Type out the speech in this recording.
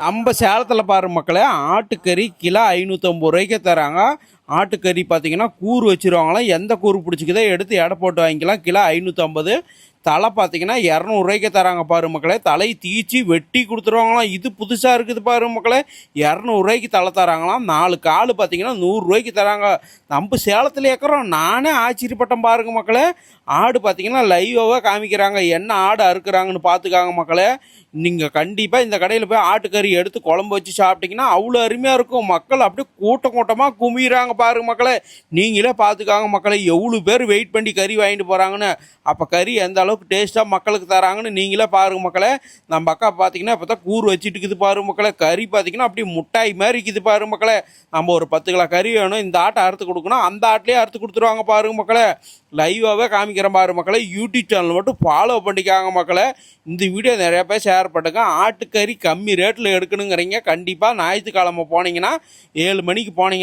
நம்ம சேலத்தில் பாரு மக்களே, ஆட்டுக்கறி கிலோ 550 ரூபாய்க்கு தராங்க. ஆட்டுக்கறி பார்த்தீங்கன்னா கூறு வச்சுருவாங்களாம். எந்த கூறு பிடிச்சிக்குதோ எடுத்து எடை போட்டு வாங்கிக்கலாம். கிலோ 550. தலை பார்த்தீங்கன்னா 200 ரூபாய்க்கு தராங்க பாரு மக்களே. தலை தீச்சி வெட்டி கொடுத்துருவாங்களாம். இது புதுசாக இருக்குது பாரு மக்களே. 200 ரூபாய்க்கு தலை தராங்களாம். 4 கால் பார்த்தீங்கன்னா 100 ரூபாய்க்கு தராங்க. நம்ம சேலத்தில் ஏற்கிறோம். நானே ஆச்சரியப்பட்டேன் பாருங்க மக்களே. ஆடு பார்த்தீங்கன்னா லைவாக காமிக்கிறாங்க. என்ன ஆடு அறுக்குறாங்கன்னு பார்த்துக்காங்க மக்களே. நீங்கள் கண்டிப்பாக இந்த கடையில் போய் ஆட்டுக்கறி எடுத்து குழம்பு வச்சு சாப்பிட்டீங்கன்னா அவ்வளோ அருமையாக இருக்கும். மக்கள் அப்படியே கூட்டம் கூட்டமாக குமிறாங்க பாருங்க மக்களே. நீங்களே பார்த்துக்காங்க மக்களே, எவ்வளோ பேர் வெயிட் பண்ணி கறி வாங்கிட்டு போகிறாங்கன்னு. அப்போ கறி எந்த அளவுக்கு டேஸ்ட்டாக மக்களுக்கு தராங்கன்னு நீங்களே பாருங்க மக்களே. நம்ம அக்கா பார்த்தீங்கன்னா இப்போ தான் கூறு வச்சுட்டு இருக்குது பாருங்க மக்களே. கறி பார்த்தீங்கன்னா அப்படியே முட்டாய் மாதிரி இருக்குது பாருங்க மக்களே. நம்ம ஒரு 10 கிலோ கறி வேணும், இந்த ஆட்டை அறுத்து கொடுக்கணும், அந்த ஆட்டிலே அறுத்து கொடுத்துருவாங்க பாருங்க மக்களே. லைவாகவே காமிக்கிறேன் பாரு மக்களே. யூடியூப் சேனல் மட்டும் ஃபாலோ பண்ணிக்காங்க மக்களே. இந்த வீடியோ நிறையா பேர் ஷேர் பண்ணுங்க. ஆட்டுக்கறி கம்மி ரேட்டில் எடுக்கணுங்கிறீங்க. கண்டிப்பாக ஞாயிற்றுக்கிழமை போனீங்கன்னா 7 மணிக்கு போனீங்கன்னா